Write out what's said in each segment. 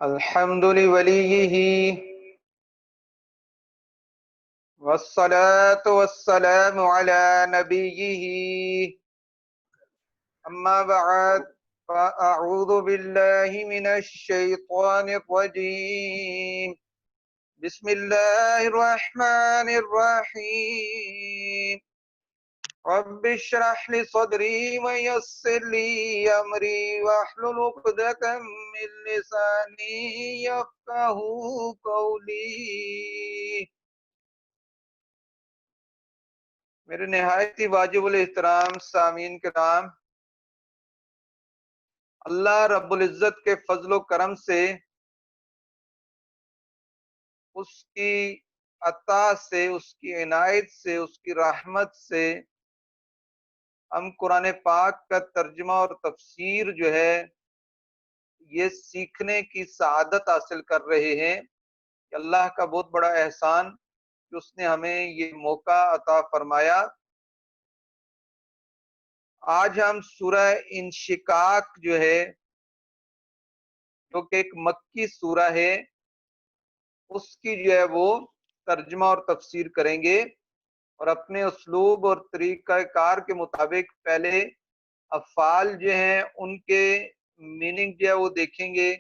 الحمد لوليه والصلاة والسلام على نبيه أما بعد فأعوذ بالله من الشيطان الرجيم بسم الله الرحمن الرحيم رب اشرح لي صدري ويسر لي أمري واحلل عقدة من لساني يفقهوا قولي. میرے نہایت ہی واجب الاحترام سامعین کرام، اللہ رب العزت کے فضل و کرم سے، اس کی عطا سے، اس کی عنایت سے، اس کی رحمت سے ہم قرآن پاک کا ترجمہ اور تفسیر جو ہے یہ سیکھنے کی سعادت حاصل کر رہے ہیں کہ اللہ کا بہت بڑا احسان کہ اس نے ہمیں یہ موقع عطا فرمایا. آج ہم سورہ انشقاق جو ہے، جو کہ ایک مکی سورہ ہے، اس کی جو ہے وہ ترجمہ اور تفسیر کریں گے، اور اپنے اسلوب اور طریقہ کار کے مطابق پہلے افعال جو ہیں ان کے میننگ جو ہے وہ دیکھیں گے،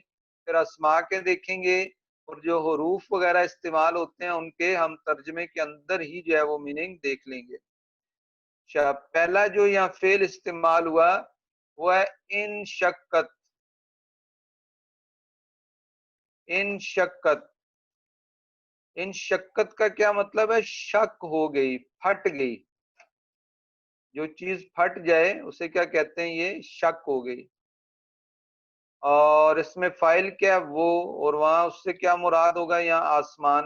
پھر اسماء کے دیکھیں گے، اور جو حروف وغیرہ استعمال ہوتے ہیں ان کے ہم ترجمے کے اندر ہی جو ہے وہ میننگ دیکھ لیں گے. پہلا جو یہاں فعل استعمال ہوا وہ ہے انشقت. انشقت انشقت کا کیا مطلب ہے؟ شک ہو گئی، پھٹ گئی. جو چیز پھٹ جائے اسے کیا کہتے ہیں؟ یہ شک ہو گئی. اور اس میں فاعل کیا ہے؟ وہ. اور وہاں اس سے کیا مراد ہوگا؟ یہاں آسمان.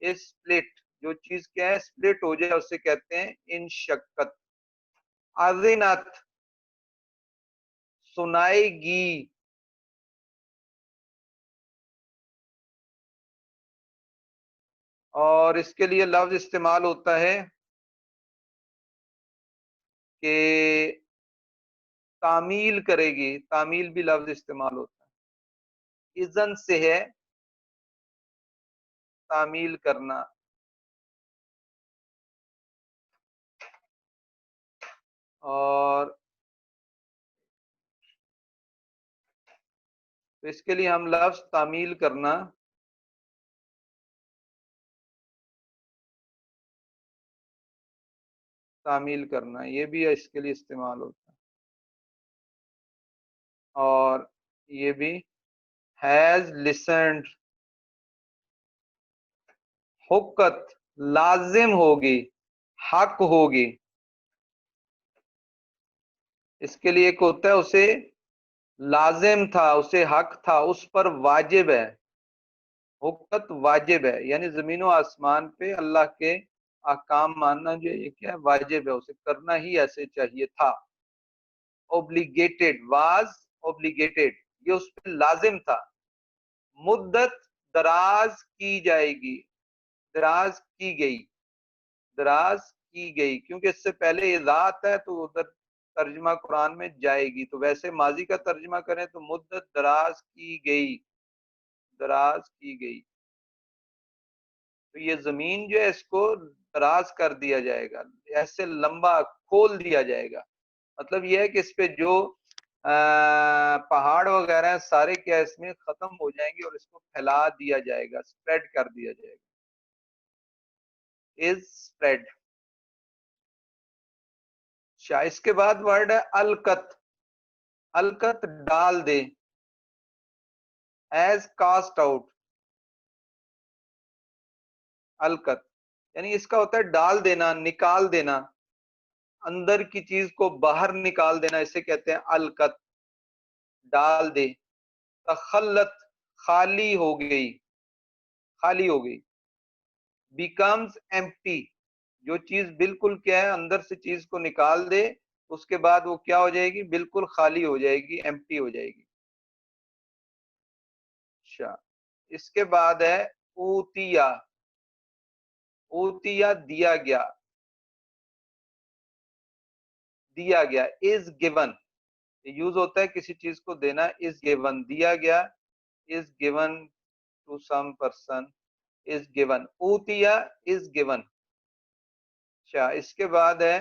اسپلٹ، جو چیز کیا ہے اسپلٹ ہو جائے اسے کہتے ہیں انشقت. اذنت، سنائے گی. اور اس کے لیے لفظ استعمال ہوتا ہے کہ تعمیل کرے گی. تعمیل بھی لفظ استعمال ہوتا ہے. اذن سے ہے تعمیل کرنا. اور اس کے لیے ہم لفظ تعمیل کرنا، تعمیل کرنا یہ بھی اس کے لیے استعمال ہوتا ہے. اور یہ بھی has listened. حقت، لازم ہوگی، حق ہوگی. اس کے لیے ایک ہوتا ہے اسے لازم تھا، اسے حق تھا، اس پر واجب ہے. حقت واجب ہے، یعنی زمین و آسمان پہ اللہ کے احکام ماننا جو ہے یہ کیا ہے؟ واجب ہے، اسے کرنا ہی ایسے چاہیے تھا. obligated was obligated، یہ اس پہ لازم تھا. مدت دراز کی جائے گی، دراز کی گئی، دراز کی گئی، کیونکہ اس سے پہلے یہ ذات ہے تو ادھر ترجمہ قرآن میں جائے گی. تو ویسے ماضی کا ترجمہ کریں تو مدت دراز کی گئی، دراز کی گئی. تو یہ زمین جو ہے اس کو دراز کر دیا جائے گا، ایسے لمبا کھول دیا جائے گا. مطلب یہ ہے کہ اس پہ جو پہاڑ وغیرہ ہیں سارے کیا اس میں ختم ہو جائیں گے، اور اس کو پھیلا دیا جائے گا، اسپریڈ کر دیا جائے گا. Is spread. اس کے بعد ورڈ ہے القت. القت ڈال دے. As cast out. القت یعنی اس کا ہوتا ہے ڈال دینا، نکال دینا، اندر کی چیز کو باہر نکال دینا، اسے کہتے ہیں القت. ڈال دے. تخلت، خالی ہو گئی، خالی ہو گئی. بیکمز ایمپٹی، جو چیز بالکل کیا ہے اندر سے چیز کو نکال دے اس کے بعد وہ کیا ہو جائے گی؟ بالکل خالی ہو جائے گی، ایمپٹی ہو جائے گی. اچھا، اس کے بعد ہے اوتیا. اوتیا دیا گیا، دیا گیا. از گیون، یوز ہوتا ہے کسی چیز کو دینا. از گیون، دیا گیا. is given to some person, is given. اوتیا is given. اچھا اس کے بعد ہے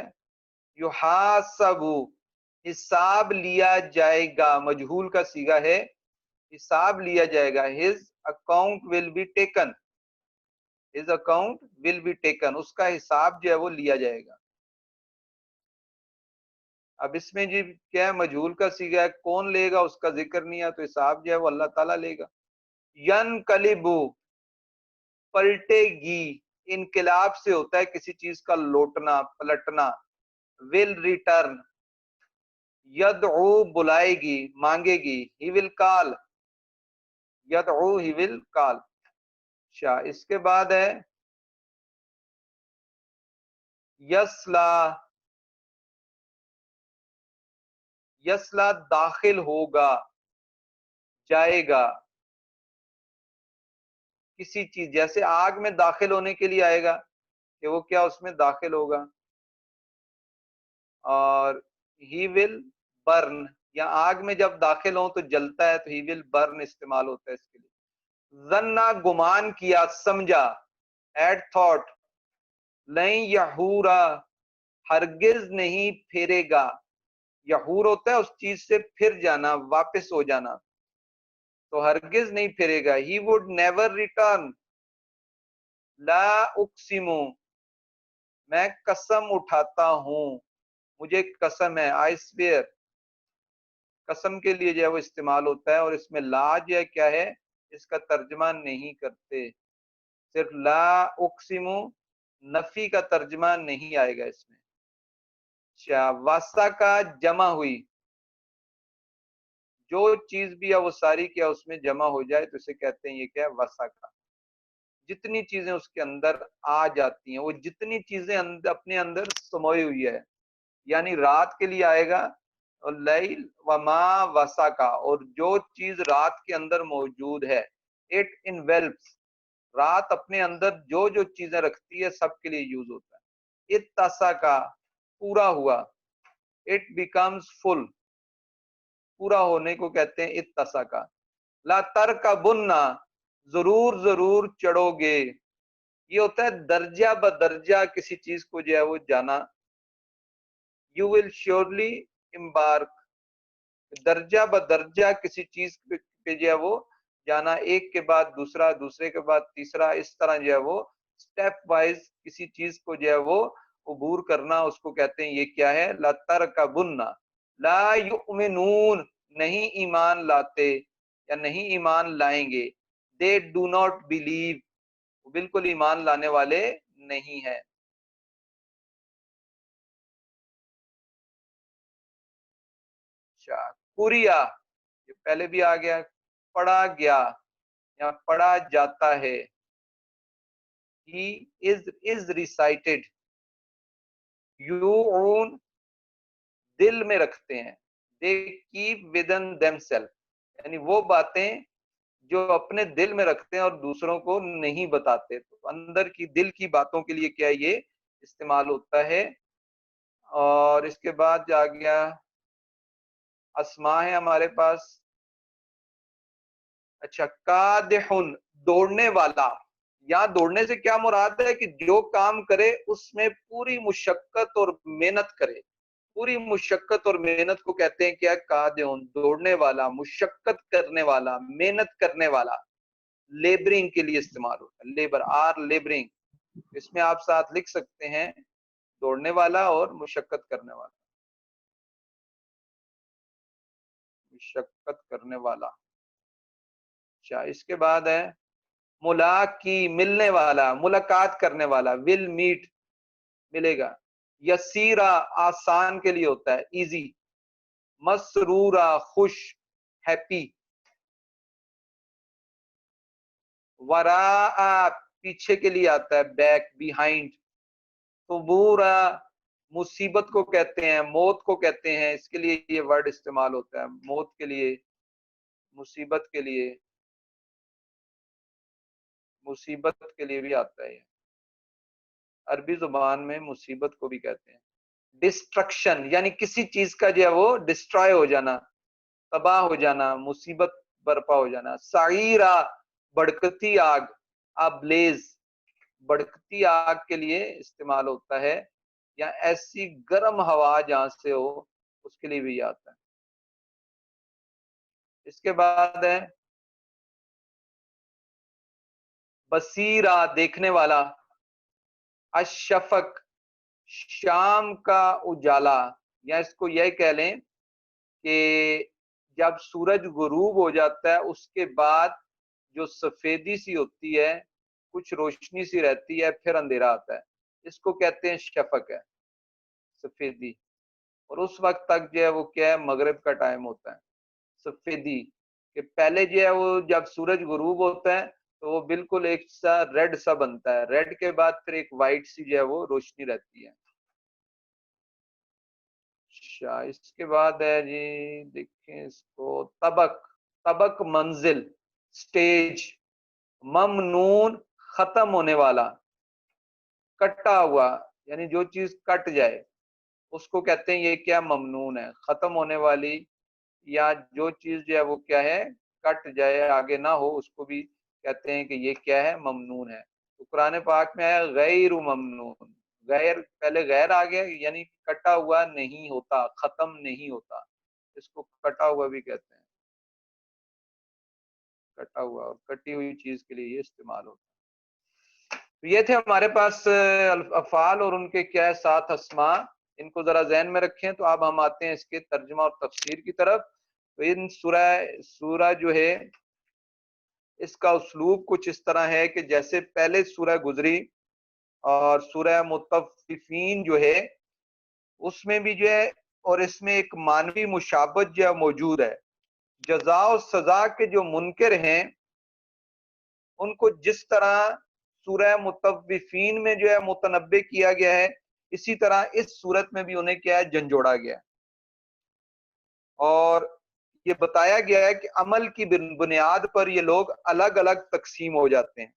یحاسبو، حساب لیا جائے گا، مجہول کا صیغہ ہے، حساب لیا جائے گا. his account will be taken. his account will be taken. اس کا حساب جو ہے وہ لیا جائے گا. اب اس میں جی کیا ہے، مجہول کا صیغہ ہے، کون لے گا اس کا ذکر نہیں ہے، تو حساب جو ہے وہ اللہ تعالیٰ لے گا. ینقلبو، پلٹے گی، انقلاب سے ہوتا ہے کسی چیز کا لوٹنا، پلٹنا. Will return. یدعو، بلائے گی، مانگے گی. ہی ول کال. یدعو، ہی ول کال. اچھا اس کے بعد ہے یسلا. یسلا داخل ہوگا، جائے گا کسی چیز، جیسے آگ میں داخل ہونے کے لیے آئے گا کہ وہ کیا اس میں داخل ہوگا. اور ہی ول برن، یا آگ میں جب داخل ہوں تو جلتا ہے، تو ہی ول برن استعمال ہوتا ہے اس کے لیے. ظنا، گمان کیا، سمجھا. Had thought. لن یحورا، ہرگز نہیں پھرے گا. یحور ہوتا ہے اس چیز سے پھر جانا، واپس ہو جانا، تو ہرگز نہیں پھرے گا. He would never return. لا اقسم، میں قسم اٹھاتا ہوں، مجھے قسم ہے. آئی سویئر، قسم کے لیے جو ہے وہ استعمال ہوتا ہے، اور اس میں لا جو ہے کیا ہے، اس کا ترجمہ نہیں کرتے. صرف لا اقسم، نفی کا ترجمہ نہیں آئے گا اس میں. اچھا واسطہ کا جمع ہوئی، جو چیز بھی ہے وہ ساری کیا اس میں جمع ہو جائے تو اسے کہتے ہیں یہ کیا ہے، واسطہ کا. جتنی چیزیں اس کے اندر آ جاتی ہیں، وہ جتنی چیزیں اپنے اندر سموئی ہوئی ہے، یعنی رات کے لیے آئے گا اور لیل وما وسعا، اور جو چیز رات کے اندر موجود ہے. اٹ انویلپس، رات اپنے اندر جو جو چیزیں رکھتی ہے سب کے لیے یوز ہوتا ہے. اتسعا، پورا ہوا. اٹ بیکمز فل، پورا ہونے کو کہتے ہیں اتسعا. لا ترکبن، ضرور ضرور چڑھو گے. یہ ہوتا ہے درجہ بدرجہ کسی چیز کو جو ہے وہ جانا. یو ول شیورلی امبارک، درجہ بدرجہ کسی چیز پہ جو ہے وہ جانا، ایک کے بعد دوسرا، دوسرے کے بعد تیسرا، اس طرح جو ہے وہ سٹیپ وائز کسی چیز کو جو ہے وہ عبور کرنا، اس کو کہتے ہیں یہ کیا ہے، لا ترکبن. لا یؤمنون، نہیں ایمان لاتے یا نہیں ایمان لائیں گے. they do not believe، وہ بالکل ایمان لانے والے نہیں ہیں. اچھا کوریا، یہ پہلے بھی آ گیا، پڑھا گیا یا پڑھا جاتا ہے. he is recited. یوعون، دل میں رکھتے ہیں. they keep within themselves، یعنی وہ باتیں جو اپنے دل میں رکھتے ہیں اور دوسروں کو نہیں بتاتے، تو اندر کی دل کی باتوں کے لیے کیا یہ استعمال ہوتا ہے. اور اس کے بعد جا گیا اسماء ہے ہمارے پاس. اچھا قادحن، دوڑنے والا. یہاں دوڑنے سے کیا مراد ہے کہ جو کام کرے اس میں پوری مشقت اور محنت کرے. پوری مشقت اور محنت کو کہتے ہیں کیا، قادحن، دوڑنے والا، مشقت کرنے والا، محنت کرنے والا. لیبرنگ کے لیے استعمال ہوتا ہے، لیبر، آر لیبرنگ. اس میں آپ ساتھ لکھ سکتے ہیں دوڑنے والا اور مشقت کرنے والا. مشقت کرنے والا. اچھا اس کے بعد ہے ملاقی، ملنے والا، ملاقات کرنے والا. ول میٹ، ملے گا. یسیرا، آسان کے لیے ہوتا ہے، ایزی. مسرورا، خوش، ہیپی. وراء، پیچھے کے لیے آتا ہے، بیک، بیہائنڈ. ثبورا، مصیبت کو کہتے ہیں، موت کو کہتے ہیں، اس کے لیے یہ ورڈ استعمال ہوتا ہے، موت کے لیے، مصیبت کے لیے، مصیبت کے لیے بھی آتا ہے. عربی زبان میں مصیبت کو بھی کہتے ہیں. ڈسٹرکشن، یعنی کسی چیز کا جو ہے وہ ڈسٹرائے ہو جانا، تباہ ہو جانا، مصیبت برپا ہو جانا. سعیرا بڑکتی آگ, ابلیز بڑکتی آگ کے لیے استعمال ہوتا ہے, یا ایسی گرم ہوا جہاں سے ہو اس کے لیے بھی آتا ہے. اس کے بعد ہے بصیرا دیکھنے والا, الشفق شام کا اجالا, یا اس کو یہ کہہ لیں کہ جب سورج غروب ہو جاتا ہے اس کے بعد جو سفیدی سی ہوتی ہے, کچھ روشنی سی رہتی ہے, پھر اندھیرا آتا ہے, اس کو کہتے ہیں شفق ہے, سفیدی. اور اس وقت تک جو ہے وہ کیا ہے, مغرب کا ٹائم ہوتا ہے. سفیدی کہ پہلے جو ہے وہ جب سورج غروب ہوتا ہے تو وہ بالکل ایک سا ریڈ سا بنتا ہے, ریڈ کے بعد پھر ایک وائٹ سی جو ہے وہ روشنی رہتی ہے. اچھا, اس کے بعد ہے جی دیکھیں اس کو, طبق طبق منزل, سٹیج. ممنون ختم ہونے والا, کٹا ہوا, یعنی جو چیز کٹ جائے اس کو کہتے ہیں یہ کیا ممنون ہے, ختم ہونے والی, یا جو چیز جو ہے وہ کیا ہے کٹ جائے آگے نہ ہو اس کو بھی کہتے ہیں کہ یہ کیا ہے ممنون ہے. تو قرآن پاک میں آیا غیر ممنون, غیر پہلے غیر آ گیا, یعنی کٹا ہوا نہیں ہوتا, ختم نہیں ہوتا, اس کو کٹا ہوا بھی کہتے ہیں. کٹا ہوا اور کٹی ہوئی چیز کے لیے یہ استعمال ہوتا ہے. تو یہ تھے ہمارے پاس افعال اور ان کے کیا ہے 7 اسماء, ان کو ذرا ذہن میں رکھیں. تو اب ہم آتے ہیں اس کے ترجمہ اور تفسیر کی طرف. تو ان سورہ جو ہے اس کا اسلوب کچھ اس طرح ہے کہ جیسے پہلے سورہ گزری اور سورہ مطففین جو ہے اس میں بھی جو ہے, اور اس میں ایک مانوی مشابہت جو ہے موجود ہے. جزا و سزا کے جو منکر ہیں ان کو جس طرح سورہ مطففین میں جو ہے متنبع کیا گیا ہے, اسی طرح اس صورت میں بھی انہیں کیا ہے جھنجھوڑا گیا ہے. اور یہ بتایا گیا ہے کہ عمل کی بنیاد پر یہ لوگ الگ الگ تقسیم ہو جاتے ہیں.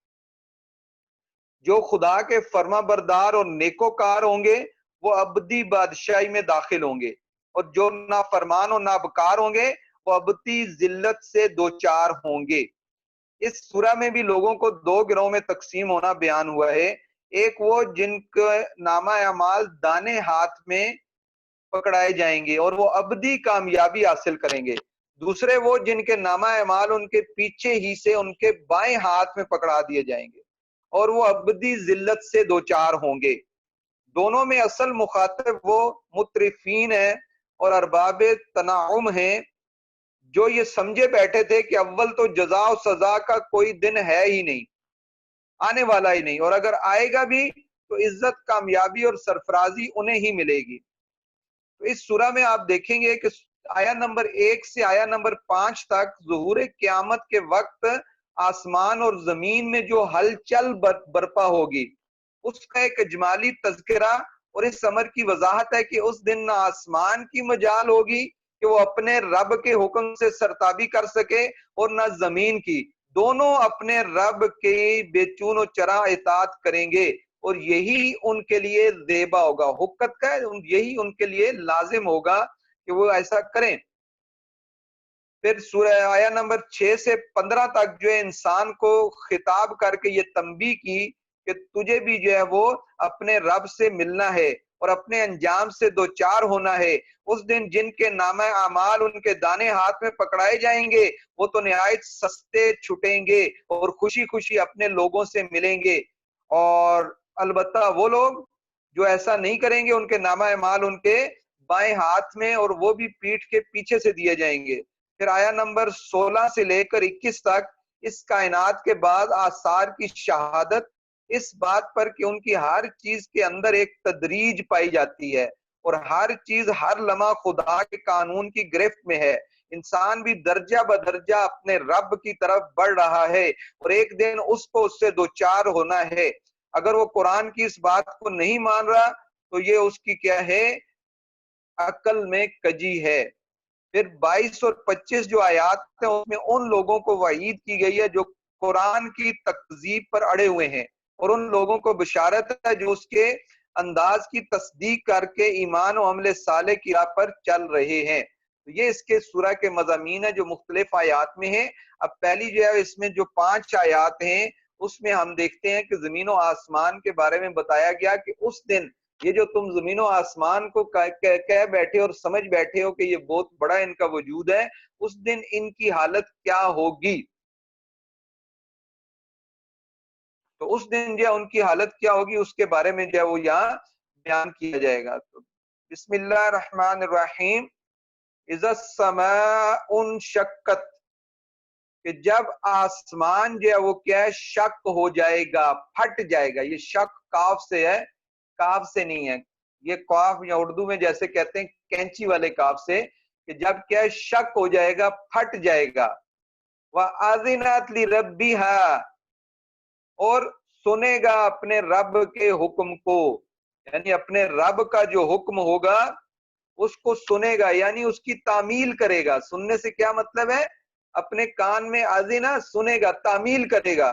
جو خدا کے فرما بردار اور نیکوکار ہوں گے وہ ابدی بادشاہی میں داخل ہوں گے, اور جو نافرمان اور نابکار ہوں گے وہ ابدی ذلت سے دوچار ہوں گے. اس سورہ میں بھی لوگوں کو 2 گروہ میں تقسیم ہونا بیان ہوا ہے. ایک وہ جن کے نامہ اعمال دانے ہاتھ میں پکڑائے جائیں گے اور وہ ابدی کامیابی حاصل کریں گے. دوسرے وہ جن کے نامہ اعمال ان کے پیچھے ہی سے ان کے بائیں ہاتھ میں پکڑا دیے جائیں گے اور وہ ابدی ذلت سے دوچار ہوں گے. دونوں میں اصل مخاطب وہ مترفین ہیں اور ارباب تنعم ہیں جو یہ سمجھے بیٹھے تھے کہ اول تو جزا و سزا کا کوئی دن ہے ہی نہیں, آنے والا ہی نہیں, اور اگر آئے گا بھی تو عزت کامیابی اور سرفرازی انہیں ہی ملے گی. تو اس سورہ میں آپ دیکھیں گے کہ آیا نمبر 1 سے آیا نمبر 5 تک ظہور قیامت کے وقت آسمان اور زمین میں جو ہلچل برپا ہوگی اس کا ایک اجمالی تذکرہ اور اس امر کی وضاحت ہے کہ اس دن نہ آسمان کی مجال ہوگی کہ وہ اپنے رب کے حکم سے سرتابی کر سکے اور نہ زمین کی, دونوں اپنے رب کی بے چون و چرا اطاعت کریں گے اور یہی ان کے لیے زیبا ہوگا, حکت کا یہی ان کے لیے لازم ہوگا کہ وہ ایسا کریں. پھر سورہ آیا نمبر 6 سے 15 تک جو ہے انسان کو خطاب کر کے یہ تنبیہ کی کہ تجھے بھی جو ہے وہ اپنے رب سے ملنا ہے اور اپنے انجام سے دوچار ہونا ہے. اس دن جن کے نامہ اعمال ان کے دانے ہاتھ میں پکڑائے جائیں گے وہ تو نہایت سستے چھٹیں گے اور خوشی خوشی اپنے لوگوں سے ملیں گے, اور البتہ وہ لوگ جو ایسا نہیں کریں گے ان کے نامہ اعمال ان کے بائیں ہاتھ میں اور وہ بھی پیٹھ کے پیچھے سے دیے جائیں گے. پھر آیا نمبر 16 سے لے کر 21 تک اس کائنات کے بعد آثار کی شہادت اس بات پر کہ ان کی ہر چیز کے اندر ایک تدریج پائی جاتی ہے اور ہر چیز ہر لمحہ خدا کے قانون کی گرفت میں ہے. انسان بھی درجہ بدرجہ اپنے رب کی طرف بڑھ رہا ہے اور ایک دن اس کو اس سے دوچار ہونا ہے. اگر وہ قرآن کی اس بات کو نہیں مان رہا تو یہ اس کی کیا ہے عقل میں کجی ہے. پھر 22 اور 25 جو آیات ہیں اس میں ان لوگوں کو وعید کی گئی ہے جو قرآن کی تکذیب پر اڑے ہوئے ہیں, اور ان لوگوں کو بشارت ہے جو اس کے انداز کی تصدیق کر کے ایمان و عمل صالح کی راہ پر چل رہے ہیں. تو یہ اس کے سورہ کے مضامین ہے جو مختلف آیات میں ہیں۔ اب پہلی جو ہے اس میں جو 5 آیات ہیں اس میں ہم دیکھتے ہیں کہ زمین و آسمان کے بارے میں بتایا گیا کہ اس دن یہ جو تم زمین و آسمان کو کہہ بیٹھے اور سمجھ بیٹھے ہو کہ یہ بہت بڑا ان کا وجود ہے، اس دن ان کی حالت کیا ہوگی۔ تو اس دن جو ان کی حالت کیا ہوگی اس کے بارے میں جو ہے وہ یہاں بیان کیا جائے گا۔ تو بسم اللہ الرحمن الرحیم، اذا السماء انشقت، کہ جب آسمان جو ہے وہ کیا ہے، شق ہو جائے گا، پھٹ جائے گا۔ یہ شق کاف سے ہے، کاف سے نہیں ہے۔ یہ کاف یا اردو میں جیسے کہتے ہیں کینچی والے کاف سے، کہ جب کیا ہے شق ہو جائے گا، پھٹ جائے گا۔ وَأَذِنَتْ لِرَبِّهَا، اور سنے گا اپنے رب کے حکم کو، یعنی اپنے رب کا جو حکم ہوگا اس کو سنے گا، یعنی اس کی تعمیل کرے گا۔ سننے سے کیا مطلب ہے؟ اپنے کان میں آذینہ سنے گا، تعمیل کرے گا۔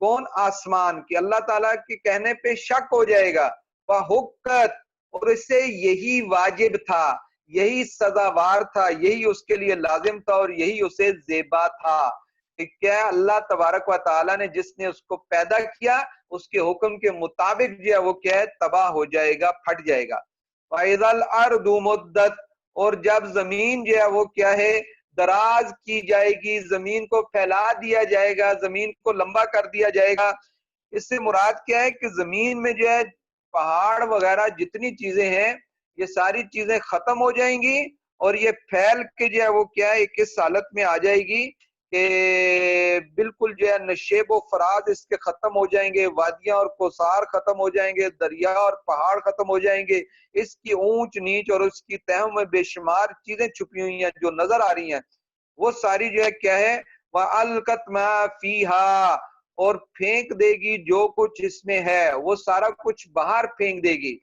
کون؟ آسمان کی۔ اللہ تعالیٰ کے کہنے پہ شک ہو جائے گا۔ وَحُقَّتْ، اور اس سے یہی واجب تھا، یہی سزاوار تھا، یہی اس کے لیے لازم تھا اور یہی اسے زیبا تھا کہ کیا اللہ تبارک و تعالیٰ نے جس نے اس کو پیدا کیا اس کے حکم کے مطابق جو ہے وہ کیا ہے تباہ ہو جائے گا، پھٹ جائے گا۔ وَإِذَا الْأَرْضُ مُدَّتْ، اور جب زمین جو ہے وہ کیا ہے دراز کی جائے گی، زمین کو پھیلا دیا جائے گا، زمین کو لمبا کر دیا جائے گا۔ اس سے مراد کیا ہے کہ زمین میں جو ہے پہاڑ وغیرہ جتنی چیزیں ہیں یہ ساری چیزیں ختم ہو جائیں گی اور یہ پھیل کے جو ہے وہ کیا ہے ایک اس حالت میں آ جائے گی کہ بالکل جو ہے نشیب و فراز اس کے ختم ہو جائیں گے، وادیاں اور کوثار ختم ہو جائیں گے، دریا اور پہاڑ ختم ہو جائیں گے، اس کی اونچ نیچ اور اس کی تہوں میں بے شمار چیزیں چھپی ہوئی ہیں جو نظر آ رہی ہیں، وہ ساری جو ہے کیا ہے وَأَلْقَتْ مَا فِيهَا، اور پھینک دے گی جو کچھ اس میں ہے، وہ سارا کچھ باہر پھینک دے گی۔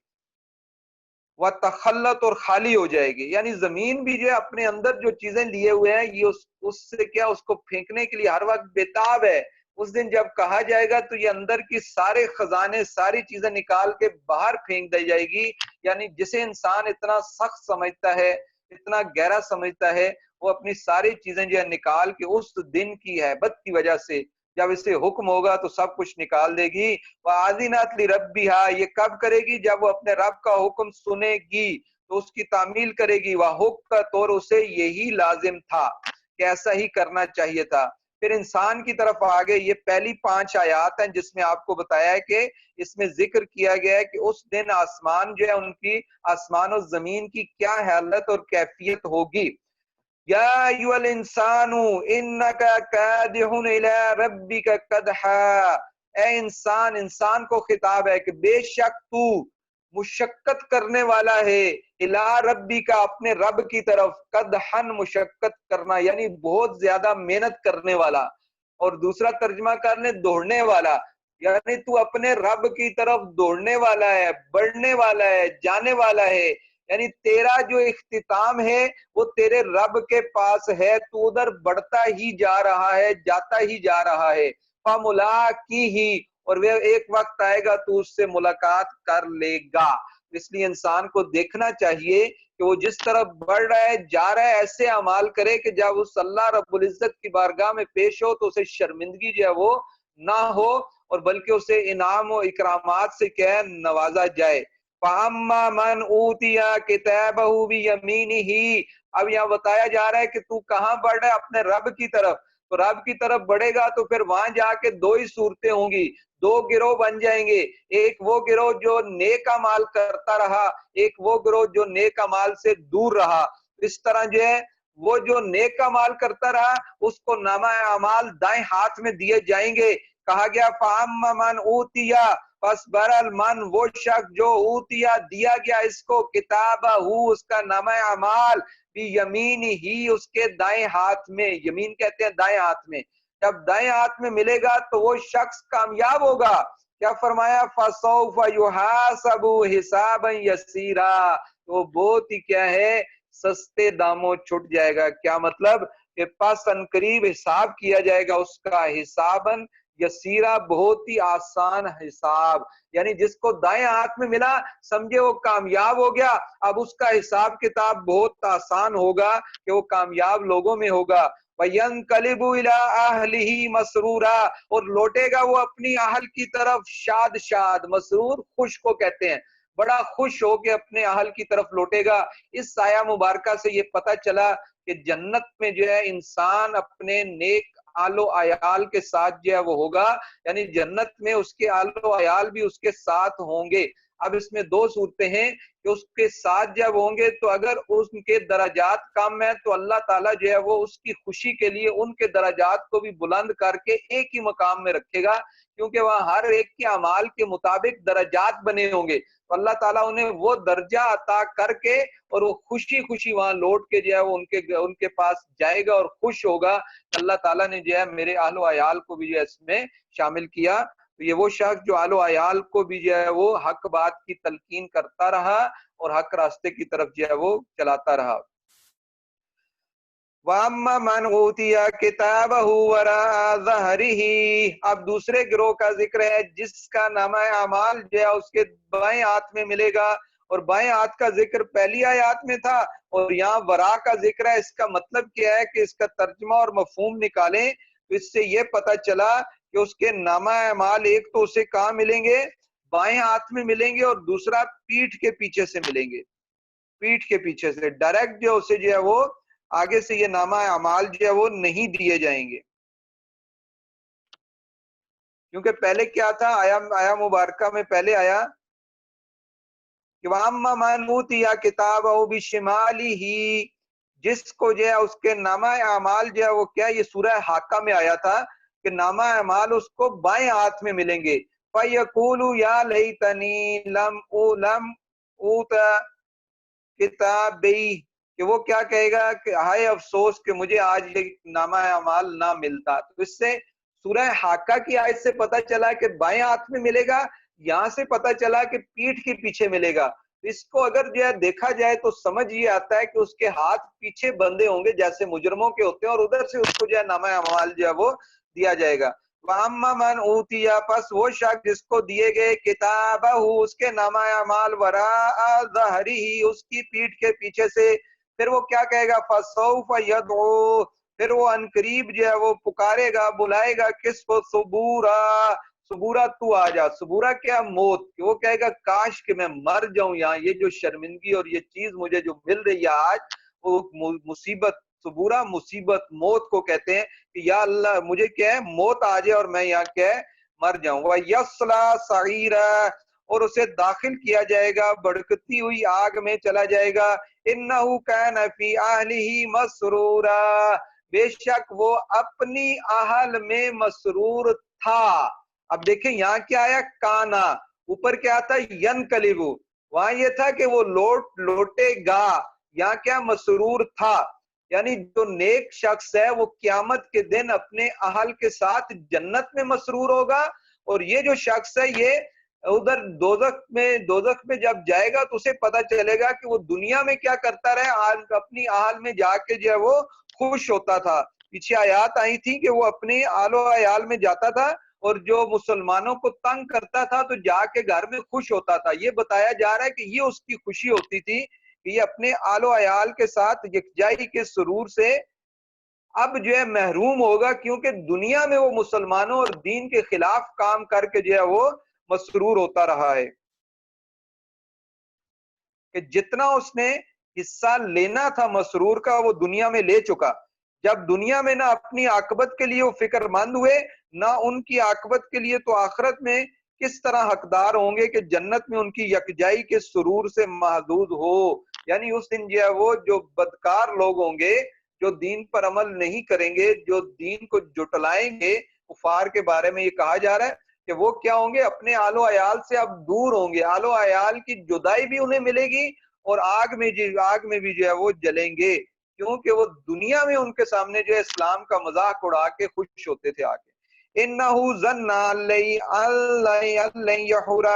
وَتَخَلَّتْ، اور خالی ہو جائے گی، یعنی زمین بھی جو ہے اپنے اندر جو چیزیں لیے ہوئے ہیں یہ اس سے کیا اس کو پھینکنے کے لیے ہر وقت بےتاب ہے۔ اس دن جب کہا جائے گا تو یہ اندر کی سارے خزانے ساری چیزیں نکال کے باہر پھینک دی جائے گی، یعنی جسے انسان اتنا سخت سمجھتا ہے، اتنا گہرا سمجھتا ہے، وہ اپنی ساری چیزیں جو ہے نکال کے اس دن کی ہیبت کی وجہ سے جب اسے حکم ہوگا تو سب کچھ نکال دے گی۔ وَآذِنَتْ لِرَبِّهَا، یہ کب کرے گی؟ جب وہ اپنے رب کا حکم سنے گی تو اس کی تعمیل کرے گی۔ وَحُقَّتْ، اور اسے یہی لازم تھا کہ ایسا ہی کرنا چاہیے تھا۔ پھر انسان کی طرف آگے یہ پہلی 5 آیات ہیں جس میں آپ کو بتایا ہے کہ اس میں ذکر کیا گیا ہے کہ اس دن آسمان جو ہے ان کی آسمان و زمین کی کیا حالت اور کیفیت ہوگی۔ یا ایھا الانسان انک کادح الی ربک کدحا، اے انسان، انسان کو خطاب ہے کہ بے شک تو مشقت کرنے والا ہے، الی ربی کا، اپنے رب کی طرف، قدحن مشقت کرنا یعنی بہت زیادہ محنت کرنے والا، اور دوسرا ترجمہ کرنے دوڑنے والا، یعنی تو اپنے رب کی طرف دوڑنے والا ہے، بڑھنے والا ہے، جانے والا ہے، یعنی تیرا جو اختتام ہے وہ تیرے رب کے پاس ہے، تو ادھر بڑھتا ہی جا رہا ہے، جاتا ہی جا رہا ہے۔ فَمُلَاقِيهِ، اور وہ ایک وقت آئے گا تو اس سے ملاقات کر لے گا۔ اس لیے انسان کو دیکھنا چاہیے کہ وہ جس طرح بڑھ رہا ہے، جا رہا ہے، ایسے اعمال کرے کہ جب اس اللہ رب العزت کی بارگاہ میں پیش ہو تو اسے شرمندگی جو ہے وہ نہ ہو، اور بلکہ اسے انعام و اکرامات سے کیا ہے نوازا جائے۔ فَأَمَّا مَنْ أُوتِيَ كِتَابَهُ بِيَمِينِهِ، اب یہاں بتایا جا رہا ہے کہ تو کہاں بڑھ رہا ہے؟ اپنے رب کی طرف۔ تو رب کی طرف بڑھے گا تو پھر وہاں جا کے 2 ہی صورتیں ہوں گی، 2 گروہ بن جائیں گے، ایک وہ گروہ جو نیک اعمال کرتا رہا، ایک وہ گروہ جو نیک اعمال سے دور رہا۔ اس طرح جو ہے وہ جو نیک اعمال کرتا رہا اس کو نامہ اعمال دائیں ہاتھ میں دیے جائیں گے۔ کہا گیا فَأَمَّا مَنْ أُوتِيَ، پس بہرحال من وہ شخص جو اوتیا دیا گیا اس کو کتابہ اس کا نامہ اعمال بیمینہ اس کے دائیں ہاتھ میں، یمین کہتے ہیں دائیں ہاتھ میں، جب دائیں ہاتھ میں ملے گا تو وہ شخص کامیاب ہوگا۔ کیا فرمایا؟ فَسَوْفَ يُحَاسَبُ حِسَابًا يَسِيرًا، وہ بہت ہی کیا ہے سستے داموں چھٹ جائے گا۔ کیا مطلب کہ پس ان قریب حساب کیا جائے گا اس کا حساباً یسیرا بہت ہی آسان حساب، یعنی جس کو دائیں ہاتھ میں ملا سمجھے وہ کامیاب ہو گیا، اب اس کا حساب کتاب بہت آسان ہوگا کہ وہ کامیاب لوگوں میں ہوگا۔ وَيَنْقَلِبُ إِلَىٰ أَهْلِهِ مَسْرُورًا، اور لوٹے گا وہ اپنی اہل کی طرف شاد شاد، مسرور خوش کو کہتے ہیں، بڑا خوش ہو کے اپنے اہل کی طرف لوٹے گا۔ اس آیہ مبارکہ سے یہ پتہ چلا کہ جنت میں جو ہے انسان اپنے نیک آل و عیال کے ساتھ جو ہے وہ ہوگا، یعنی جنت میں اس کے آل و عیال بھی اس کے ساتھ ہوں گے۔ اب اس میں دو صورتیں ہیں کہ اس کے ساتھ جب ہوں گے تو اگر ان کے درجات کم ہیں تو اللہ تعالیٰ جو ہے وہ اس کی خوشی کے لیے ان کے درجات کو بھی بلند کر کے ایک ہی مقام میں رکھے گا، کیونکہ وہاں ہر ایک کے اعمال کے مطابق درجات بنے ہوں گے، تو اللہ تعالیٰ انہیں وہ درجہ عطا کر کے اور وہ خوشی خوشی وہاں لوٹ کے جو ہے وہ ان کے پاس جائے گا اور خوش ہوگا۔ اللہ تعالیٰ نے جو ہے میرے اہل و عیال کو بھی جو ہے اس میں شامل کیا۔ تو یہ وہ شخص جو اہل و عیال کو بھی جو ہے وہ حق بات کی تلقین کرتا رہا اور حق راستے کی طرف جو ہے وہ چلاتا رہا۔ وَأَمَّا مَنْ أُوتِيَ كِتَابَهُ وَرَاءَ ظَهْرِهِ، اب دوسرے گروہ کا ذکر ہے جس کا نامہ اعمال جو ہے اس کے بائیں ہاتھ میں ملے گا، اور بائیں ہاتھ کا ذکر پہلی آیات میں تھا اور یہاں ورا کا ذکر ہے۔ اس کا مطلب کیا ہے کہ اس کا ترجمہ اور مفہوم نکالیں تو اس سے یہ پتہ چلا کہ اس کے نامہ اعمال ایک تو اسے کہاں ملیں گے، بائیں ہاتھ میں ملیں گے، اور دوسرا پیٹھ کے پیچھے سے ملیں گے، پیٹھ کے پیچھے سے ڈائریکٹ جو اسے جو ہے وہ آگے سے یہ نامہ اعمال جو ہے وہ نہیں دیے جائیں گے، کیونکہ پہلے کیا تھا، آیا مبارکہ میں پہلے آیا کہ وَأَمَّا مَنْ أُوتِيَ كِتَابَهُ بِشِمَالِهِ، جس کو جو ہے اس کے نامہ اعمال جو ہے وہ کیا، یہ سورہ حاقہ میں آیا تھا کہ نامہ اعمال اس کو بائیں ہاتھ میں ملیں گے۔ فَيَقُولُ يَا لَيْتَنِي لَمْ أُوتَ كِتَابِيَهْ، کہ وہ کیا کہے گا کہ ہائے افسوس کہ مجھے آج یہ نامہ اعمال نہ ملتا۔ تو اس سے سورہ حاقہ کی آیت سے پتہ چلا کہ بائیں ہاتھ میں ملے گا، یہاں سے پتہ چلا کہ پیٹھ کے پیچھے ملے گا۔ اس کو اگر جو ہے دیکھا جائے تو سمجھ یہ آتا ہے کہ اس کے ہاتھ پیچھے بندے ہوں گے جیسے مجرموں کے ہوتے ہیں، اور ادھر سے اس کو جو ہے نامہ اعمال جو ہے وہ دیا جائے گا۔ وَأَمَّا مَنْ أُوتِيَ، پس وہ شخص جس کو دیے گئے کتابہ اس کے نامہ اعمال وراء ظہرہ اس کی پیٹھ کے پیچھے سے، پھر وہ کیا کہے گا، فَسَوْفَ يَدْعُو، پھر وہ عنقریب جو ہے وہ پکارے گا، بلائے گا کس کو، ثبورا، ثبورا تو آ جا، ثبورا کیا، موت، کہ وہ کہے گا کاش کہ میں مر جاؤں یہاں، یہ جو شرمندگی اور یہ چیز مجھے جو مل رہی ہے آج وہ مصیبت، ثبورا مصیبت، موت کو کہتے ہیں کہ یا اللہ مجھے کیا ہے موت آ جائے اور میں یہاں کیا ہے مر جاؤں۔ وَيَصْلَىٰ سَعِيرًا، اور اسے داخل کیا جائے گا بھڑکتی ہوئی آگ میں چلا جائے گا۔ إِنَّهُ كَانَ فِي أَهْلِهِ مَسْرُورًا، بے شک وہ اپنی اہل میں مسرور تھا۔ اب دیکھیں یہاں کیا آیا، کانا، اوپر کیا تھا، ینقلبو، وہاں یہ تھا کہ وہ لوٹے گا، یہاں کیا، مسرور تھا، یعنی جو نیک شخص ہے وہ قیامت کے دن اپنے اہل کے ساتھ جنت میں مسرور ہوگا، اور یہ جو شخص ہے یہ ادھر دوزخ میں جب جائے گا تو اسے پتا چلے گا کہ وہ دنیا میں کیا کرتا رہے، اپنی اہل میں جا کے جو ہے وہ خوش ہوتا تھا۔ پیچھے آیات آئی تھی کہ وہ اپنے آل و عیال میں جاتا تھا اور جو مسلمانوں کو تنگ کرتا تھا تو جا کے گھر میں خوش ہوتا تھا۔ یہ بتایا جا رہا ہے کہ یہ اس کی خوشی ہوتی تھی کہ یہ اپنے آل و عیال کے ساتھ یکجائی کے سرور سے اب جو ہے محروم ہوگا، کیونکہ دنیا میں وہ مسلمانوں اور دین کے خلاف کام کر کے جو ہے وہ مسرور ہوتا رہا ہے، کہ جتنا اس نے حصہ لینا تھا مسرور کا وہ دنیا میں لے چکا۔ جب دنیا میں نہ اپنی عاقبت کے لیے وہ فکر مند ہوئے، نہ ان کی عاقبت کے لیے، تو آخرت میں کس طرح حقدار ہوں گے کہ جنت میں ان کی یکجائی کے سرور سے محدود ہو۔ یعنی اس دن جو ہے وہ جو بدکار لوگ ہوں گے، جو دین پر عمل نہیں کریں گے، جو دین کو جٹلائیں گے، کفار کے بارے میں یہ کہا جا رہا ہے کہ وہ کیا ہوں گے، اپنے آل و عیال سے اب دور ہوں گے، آل و عیال کی جدائی بھی انہیں ملے گی اور آگ میں بھی جو ہے وہ جلیں گے، کیونکہ وہ دنیا میں ان کے سامنے جو ہے اسلام کا مذاق اڑا کے خوش ہوتے تھے آگے۔ اِنَّهُ ظَنَّ أَن لَّن يَحُورَ،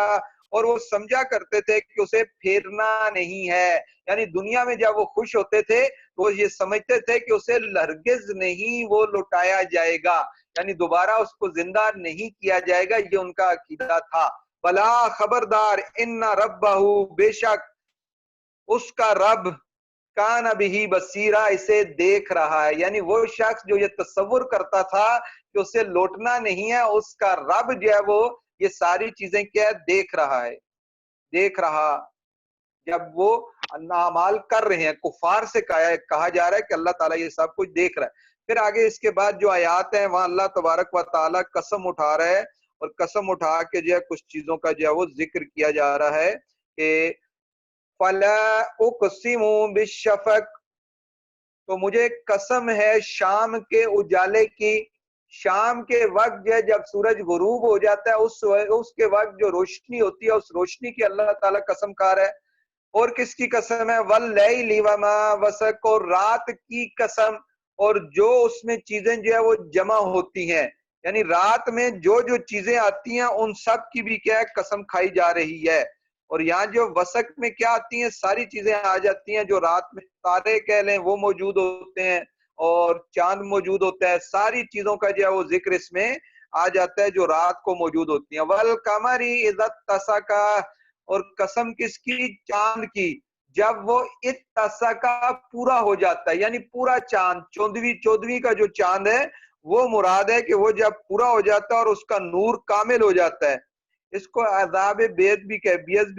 اور وہ سمجھا کرتے تھے کہ اسے پھیرنا نہیں ہے، یعنی دنیا میں جب وہ خوش ہوتے تھے تو وہ یہ سمجھتے تھے کہ اسے ہرگز نہیں وہ لوٹایا جائے گا، یعنی دوبارہ اس کو زندہ نہیں کیا جائے گا، یہ ان کا عقیدہ تھا۔ بلا خبردار، ان ربہ، بے شک اس کا رب، کان بہی بصیرا، اسے دیکھ رہا ہے۔ یعنی وہ شخص جو یہ تصور کرتا تھا کہ اسے لوٹنا نہیں ہے، اس کا رب جو ہے وہ یہ ساری چیزیں کیا ہے، دیکھ رہا ہے۔ دیکھ رہا جب وہ اعمال کر رہے ہیں، کفار سے کہا جا رہا ہے کہ اللہ تعالیٰ یہ سب کچھ دیکھ رہا ہے۔ پھر آگے اس کے بعد جو آیات ہیں وہاں اللہ تبارک و تعالیٰ قسم اٹھا رہا ہے، اور قسم اٹھا کے جو ہے کچھ چیزوں کا جو ہے وہ ذکر کیا جا رہا ہے کہ فَلَا أُقْسِمُ بِالشَّفَقِ، تو مجھے قسم ہے شام کے اجالے کی۔ شام کے وقت جو ہے جب سورج غروب ہو جاتا ہے اس کے وقت جو روشنی ہوتی ہے، اس روشنی کی اللہ تعالیٰ قسم کھا رہا ہے۔ اور کس کی قسم ہے؟ وَاللَّيْلِ وَمَا وَسَقَ، اور رات کی قسم، اور جو اس میں چیزیں جو ہے وہ جمع ہوتی ہیں، یعنی رات میں جو جو چیزیں آتی ہیں ان سب کی بھی کیا ہے، قسم کھائی جا رہی ہے۔ اور یہاں جو وسق میں کیا آتی ہیں، ساری چیزیں آ جاتی ہیں جو رات میں، تارے کہہ لیں وہ موجود ہوتے ہیں، اور چاند موجود ہوتا ہے، ساری چیزوں کا جو ہے وہ ذکر اس میں آ جاتا ہے جو رات کو موجود ہوتی ہیں۔ وَالْقَمَرِ إِذَا اتَّسَقَ، اور قسم کس کی؟ چاند کی، جب وہ اتسقا پورا ہو جاتا ہے، یعنی پورا چاند، چودویں کا جو چاند ہے وہ مراد ہے کہ وہ جب پورا ہو جاتا ہے اور اس کا نور کامل ہو جاتا ہے۔ اس کو عذاب بیض بھی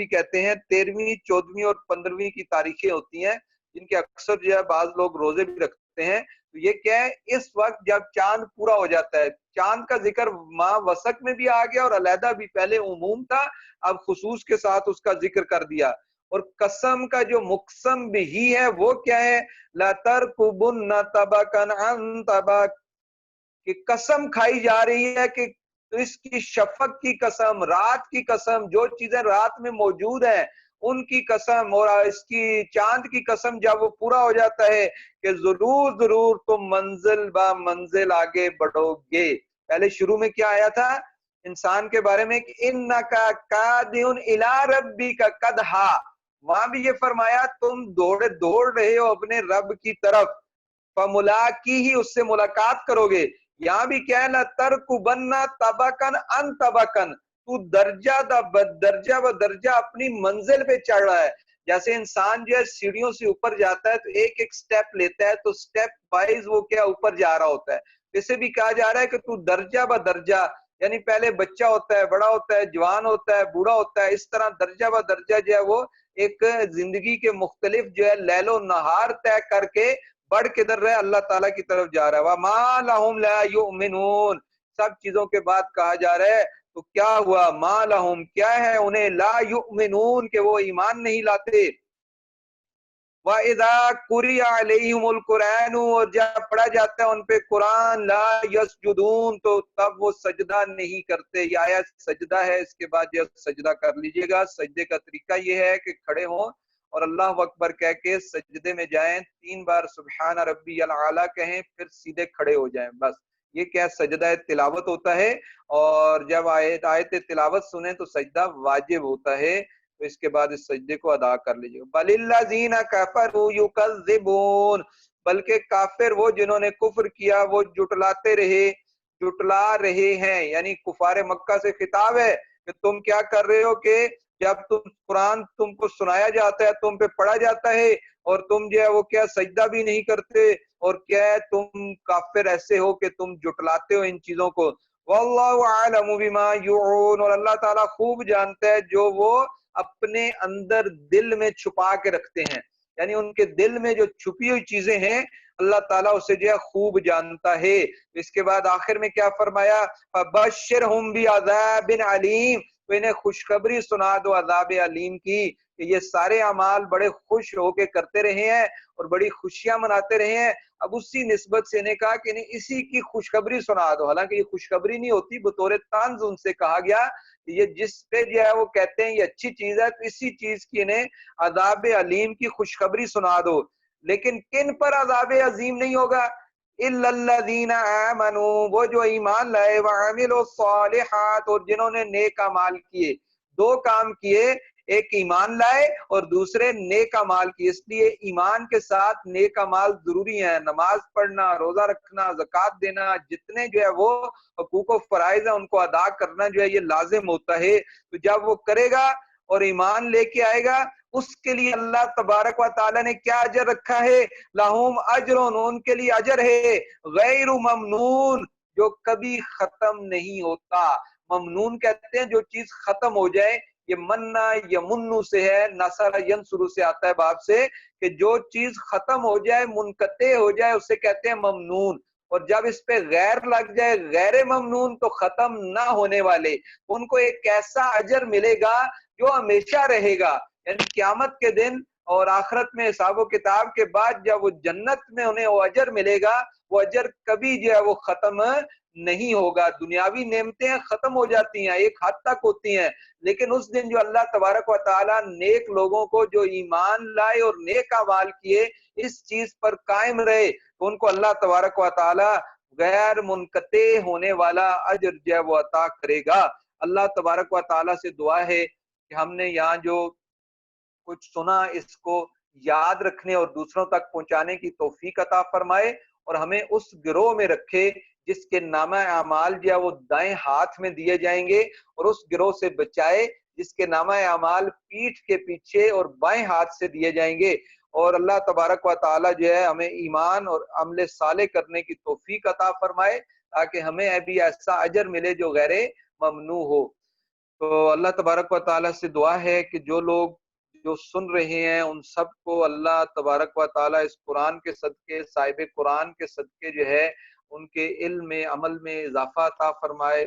کہتے ہیں۔ 13ویں، 14ویں اور 15ویں کی تاریخیں ہوتی ہیں جن کے اکثر جو ہے بعض لوگ روزے بھی رکھتے ہیں۔ تو یہ کیا ہے؟ اس وقت جب چاند پورا ہو جاتا ہے، چاند کا ذکر ماں وسق میں بھی آ گیا اور علیحدہ بھی، پہلے عموم تھا اب خصوص کے ساتھ اس کا ذکر کر دیا۔ اور قسم کا جو مقسم بھی ہے وہ کیا ہے؟ لَتَرْكُبُنَّ طَبَقًا عَن طَبَقٍ، کہ قسم کھائی جا رہی ہے کہ تو اس کی شفق کی قسم، رات کی قسم، جو چیزیں رات میں موجود ہیں ان کی قسم، اور اس کی چاند کی قسم جب وہ پورا ہو جاتا ہے کہ ضرور ضرور تم منزل با منزل آگے بڑھو گے۔ پہلے شروع میں کیا آیا تھا انسان کے بارے میں کہ اِنَّكَ قَادِحٌ إِلَىٰ رَبِّكَ قَدْحًا، وہاں بھی یہ فرمایا تم دوڑ رہے ہو اپنے رب کی طرف، فَمُلَاقِيهِ، اس سے ملاقات کرو گے۔ یہاں بھی کیا ہے؟ لَتَرْكُبَنَّ طَبَقًا عَن طَبَقٍ، تو درجہ بدرجہ اپنی منزل پہ چڑھ رہا ہے۔ جیسے انسان جو ہے سیڑھیوں سے اوپر جاتا ہے تو ایک ایک سٹیپ لیتا ہے، تو سٹیپ وائز وہ کیا اوپر جا رہا ہوتا ہے۔ اسے بھی کہا جا رہا ہے کہ تو درجہ بدرجہ، یعنی پہلے بچہ ہوتا ہے، بڑا ہوتا ہے، جوان ہوتا ہے، بوڑھا ہوتا ہے، اس طرح درجہ بدرجہ جو ہے وہ ایک زندگی کے مختلف جو ہے لیل و نہار طے کر کے بڑھ کے در رہے اللہ تعالیٰ کی طرف جا رہا ہے۔ وَمَا لَهُمْ لَا يُؤْمِنُونَ، سب چیزوں کے بعد کہا جا رہا ہے تو کیا ہوا؟ مَا لَهُمْ، کیا ہے انہیں، لَا يُؤْمِنُونَ، کہ وہ ایمان نہیں لاتے۔ وَإِذَا قُرِئَ عَلَيْهِمُ الْقُرْآنُ، اور جب پڑھا جاتا ہے ان پہ قرآن، لَا يَسْجُدُونَ، تو تب وہ سجدہ نہیں کرتے۔ یہ آیت سجدہ ہے، اس کے بعد یہ سجدہ کر لیجئے گا۔ سجدے کا طریقہ یہ ہے کہ کھڑے ہوں اور اللہ اکبر کہہ کے سجدے میں جائیں، 3 بار سبحان ربی العالی کہیں، پھر سیدھے کھڑے ہو جائیں، بس یہ کیا سجدہ تلاوت ہوتا ہے۔ اور جب آیت تلاوت سنیں تو سجدہ واجب ہوتا ہے، تو اس کے بعد اس سجدے کو ادا کر لیجئے۔ بَلِ الَّذِينَ كَفَرُوا يُكَذِّبُونَ، بلکہ کافر وہ جنہوں نے کفر کیا وہ جٹلا رہے ہیں، یعنی کفار مکہ سے خطاب ہے کہ تم کیا کر رہے ہو کہ جب قرآن تم کو سنایا جاتا ہے، تم پہ پڑھا جاتا ہے اور تم جو ہے وہ کیا سجدہ بھی نہیں کرتے، اور کیا ہے تم کافر ایسے ہو کہ تم جٹلاتے ہو ان چیزوں کو۔ وَاللَّهُ أَعْلَمُ بِمَا يُوعُونَ، اور اللہ تعالیٰ خوب جانتا ہے جو وہ اپنے اندر دل میں چھپا کے رکھتے ہیں، یعنی ان کے دل میں جو چھپی ہوئی چیزیں ہیں اللہ تعالیٰ اسے جو ہے خوب جانتا ہے۔ اس کے بعد آخر میں کیا فرمایا؟ فَبَشِّرْهُمْ بِعَذَابٍ عَلِيمٍ، تو انہیں خوشخبری سنا دو عذاب علیم کی، کہ یہ سارے اعمال بڑے خوش ہو کے کرتے رہے ہیں اور بڑی خوشیاں مناتے رہے ہیں۔ اب اسی نسبت سے انہیں کہا کہ انہیں اسی کی خوشخبری سنا دو، حالانکہ یہ خوشخبری نہیں ہوتی، بطور طنز ان سے کہا گیا کہ یہ جس پہ جو ہے وہ کہتے ہیں یہ اچھی چیز ہے، تو اسی چیز کی انہیں عذاب علیم کی خوشخبری سنا دو۔ لیکن کن پر عذاب عظیم نہیں ہوگا؟ إِلَّا الَّذِينَ آمَنُوا، وہ جو ایمان لائے، وَعَمِلُوا الصَّالِحَاتِ، اور جنہوں نے نیک اعمال کیے، 2 کام کیے، ایک ایمان لائے اور دوسرے نیک اعمال کی. اس لیے ایمان کے ساتھ نیک اعمال ضروری ہیں. نماز پڑھنا، روزہ رکھنا، زکوٰۃ دینا، جتنے جو ہے وہ حقوق و فرائض ہیں ان کو ادا کرنا جو ہے یہ لازم ہوتا ہے. تو جب وہ کرے گا اور ایمان لے کے آئے گا، اس کے لیے اللہ تبارک و تعالیٰ نے کیا اجر رکھا ہے؟ لہم اجرون، ان کے لیے اجر ہے غیر ممنون، جو کبھی ختم نہیں ہوتا. ممنون کہتے ہیں جو چیز ختم ہو جائے. یہ مننا یمنو سے ہے، نصر ینصر سے آتا ہے باب سے، کہ جو چیز ختم ہو جائے، منقطع ہو جائے، اسے کہتے ہیں ممنون. اور جب اس پہ غیر لگ جائے، غیر ممنون، تو ختم نہ ہونے والے، ان کو ایک ایسا اجر ملے گا جو ہمیشہ رہے گا. یعنی قیامت کے دن اور آخرت میں حساب و کتاب کے بعد جب وہ جنت میں انہیں وہ اجر ملے گا، وہ اجر کبھی جو ہے وہ ختم نہیں ہوگا. دنیاوی نعمتیں ختم ہو جاتی ہیں، ایک حد تک ہوتی ہیں، لیکن اس دن جو اللہ تبارک و تعالیٰ نیک لوگوں کو جو ایمان لائے اور نیک اعمال کیے اس چیز پر قائم رہے، تو ان کو اللہ تبارک و تعالیٰ غیر منقطع ہونے والا اجر جو ہے وہ عطا کرے گا. اللہ تبارک و تعالیٰ سے دعا ہے کہ ہم نے یہاں جو کچھ سنا اس کو یاد رکھنے اور دوسروں تک پہنچانے کی توفیق عطا فرمائے، اور ہمیں اس گروہ میں رکھے جس کے نامہ اعمال جو ہے وہ دائیں ہاتھ میں دیے جائیں گے، اور اس گروہ سے بچائے جس کے نامہ اعمال پیٹھ کے پیچھے اور بائیں ہاتھ سے دیے جائیں گے. اور اللہ تبارک و تعالی جو ہے ہمیں ایمان اور عمل صالح کرنے کی توفیق عطا فرمائے تاکہ ہمیں ابھی ایسا اجر ملے جو غیر ممنوع ہو. تو اللہ تبارک و تعالی سے دعا ہے کہ جو لوگ جو سن رہے ہیں ان سب کو اللہ تبارک و تعالی اس قرآن کے صدقے، صاحب قرآن کے صدقے جو ہے ان کے علم میں، عمل میں اضافہ عطا فرمائے.